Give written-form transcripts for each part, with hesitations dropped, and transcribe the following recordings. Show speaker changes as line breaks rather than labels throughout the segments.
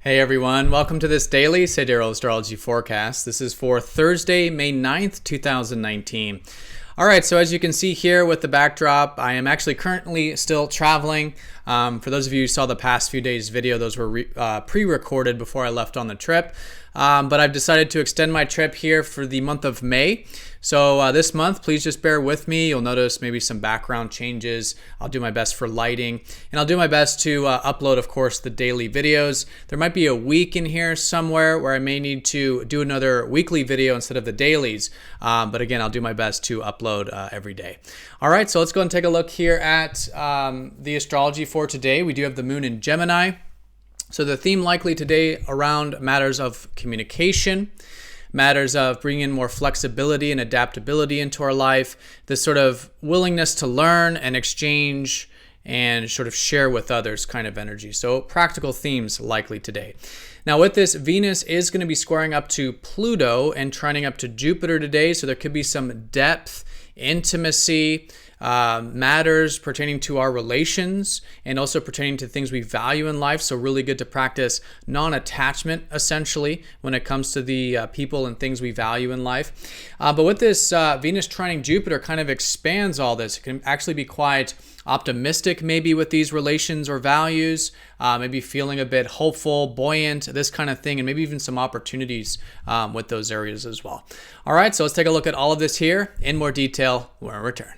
Hey everyone, welcome to this daily Sidereal Astrology forecast. This is for Thursday, May 9th, 2019. All right, so as you can see here with the backdrop, I am actually currently still traveling. For those of you who saw the past few days' video, those were pre-recorded before I left on the trip. But I've decided to extend my trip here for the month of May. So this month, please just bear with me. You'll notice maybe some background changes. I'll do my best for lighting, and I'll do my best to upload, of course, the daily videos. There might be a week in here somewhere where I may need to do another weekly video instead of the dailies. But again, I'll do my best to upload every day. All right, so let's go and take a look here at the astrology for today. We do have the moon in Gemini. So the theme likely today around matters of communication, matters of bringing in more flexibility and adaptability into our life, this sort of willingness to learn and exchange and sort of share with others kind of energy. So practical themes likely today. Now with this, Venus is going to be squaring up to Pluto and trining up to Jupiter today. So there could be some depth, intimacy, matters pertaining to our relations and also pertaining to things we value in life. So really good to practice non-attachment essentially when it comes to the people and things we value in life. But with this Venus trining Jupiter kind of expands all this. It can actually be quite optimistic maybe with these relations or values, maybe feeling a bit hopeful, buoyant, this kind of thing, and maybe even some opportunities with those areas as well. All right, so let's take a look at all of this here in more detail when we return.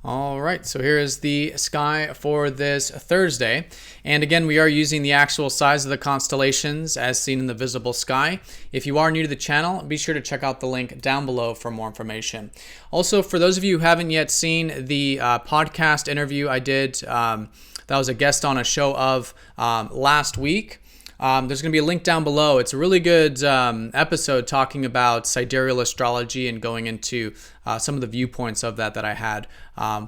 All right, so here is the sky for this Thursday. And again, we are using the actual size of the constellations as seen in the visible sky. If you are new to the channel, be sure to check out the link down below for more information. Also, for those of you who haven't yet seen the podcast interview I did, that was a guest on a show of last week. There's going to be a link down below. It's a really good episode talking about Sidereal Astrology and going into some of the viewpoints of that I had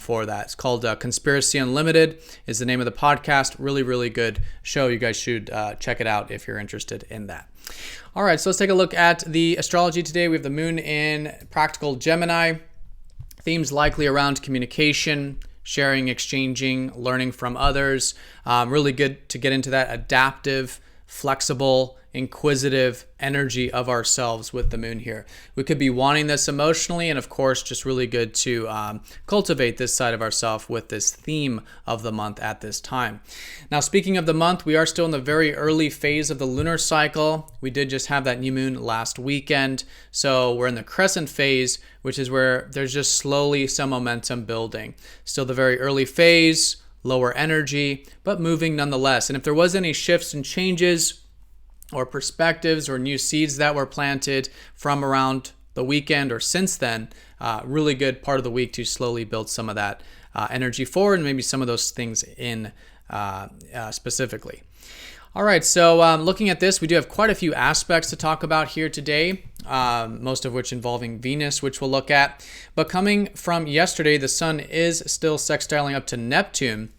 for that. It's called Conspiracy Unlimited is the name of the podcast. Really, really good show. You guys should check it out if you're interested in that. All right, so let's take a look at the astrology today. We have the moon in practical Gemini. Themes likely around communication, sharing, exchanging, learning from others. Really good to get into that adaptive, flexible, inquisitive energy of ourselves with the moon here. We could be wanting this emotionally, and of course, just really good to cultivate this side of ourselves with this theme of the month at this time. Now, speaking of the month, we are still in the very early phase of the lunar cycle. We did just have that new moon last weekend, so we're in the crescent phase, which is where there's just slowly some momentum building. Still the very early phase, lower energy, but moving nonetheless. And if there was any shifts and changes or perspectives or new seeds that were planted from around the weekend or since then, really good part of the week to slowly build some of that energy forward and maybe some of those things in specifically. All right, so looking at this, we do have quite a few aspects to talk about here today, most of which involving Venus, which we'll look at. But coming from yesterday, the sun is still sextiling up to Neptune.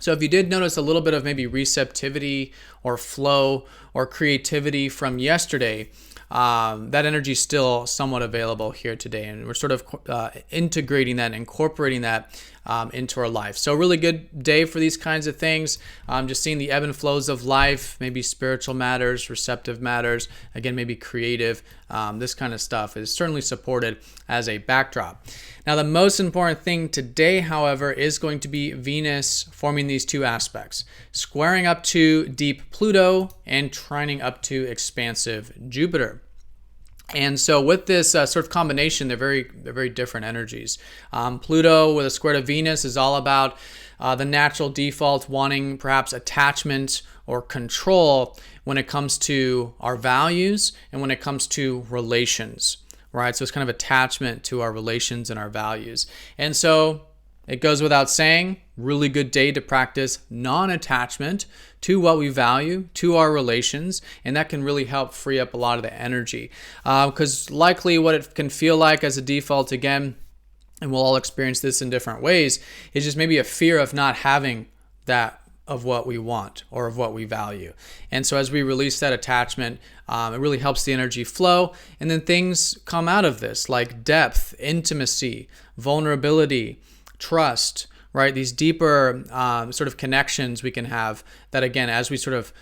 So if you did notice a little bit of maybe receptivity or flow or creativity from yesterday, that energy is still somewhat available here today. And we're sort of integrating that, incorporating that into our life. So really good day for these kinds of things. Just seeing the ebb and flows of life, maybe spiritual matters, receptive matters, again, maybe creative. This kind of stuff is certainly supported as a backdrop. Now, the most important thing today, however, is going to be Venus forming these two aspects, squaring up to deep Pluto and trining up to expansive Jupiter. And so with this sort of combination, they're very different energies. Pluto with a square to Venus is all about the natural default wanting perhaps attachment or control when it comes to our values and when it comes to relations, right? So it's kind of attachment to our relations and our values. And so it goes without saying, really good day to practice non-attachment to what we value, to our relations, and that can really help free up a lot of the energy. Because likely what it can feel like as a default, again, and we'll all experience this in different ways, is just maybe a fear of not having that of what we want or of what we value. And so as we release that attachment, it really helps the energy flow. And then things come out of this like depth, intimacy, vulnerability, trust, right? These deeper sort of connections we can have that, again, as we sort of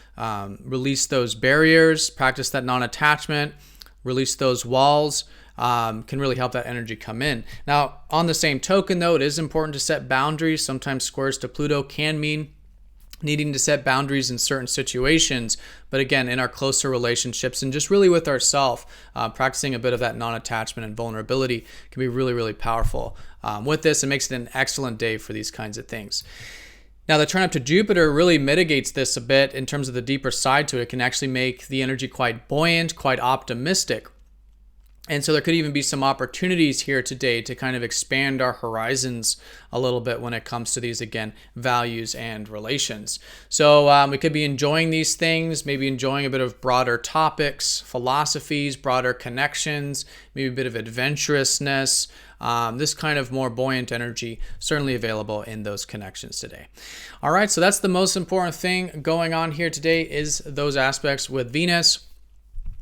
release those barriers, practice that non-attachment, release those walls, can really help that energy come in. Now, on the same token, though, it is important to set boundaries. Sometimes squares to Pluto can mean needing to set boundaries in certain situations, but again, in our closer relationships and just really with ourselves, practicing a bit of that non-attachment and vulnerability can be really, really powerful. With this, it makes it an excellent day for these kinds of things. Now, the turn up to Jupiter really mitigates this a bit in terms of the deeper side to it. It can actually make the energy quite buoyant, quite optimistic. And so there could even be some opportunities here today to kind of expand our horizons a little bit when it comes to these, again, values and relations. So we could be enjoying these things, maybe enjoying a bit of broader topics, philosophies, broader connections, maybe a bit of adventurousness, this kind of more buoyant energy certainly available in those connections today. All right, so that's the most important thing going on here today is those aspects with Venus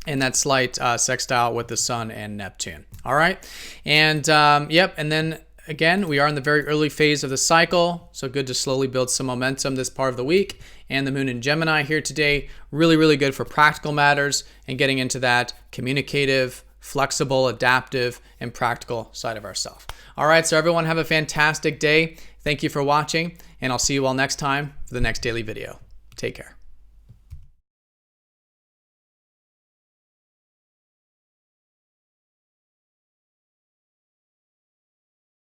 and that slight sextile with the Sun and Neptune. All right. And and then again, we are in the very early phase of the cycle. So good to slowly build some momentum this part of the week. And the Moon in Gemini here today, really, really good for practical matters and getting into that communicative, flexible, adaptive, and practical side of ourselves. All right. So everyone have a fantastic day. Thank you for watching, and I'll see you all next time for the next daily video. Take care.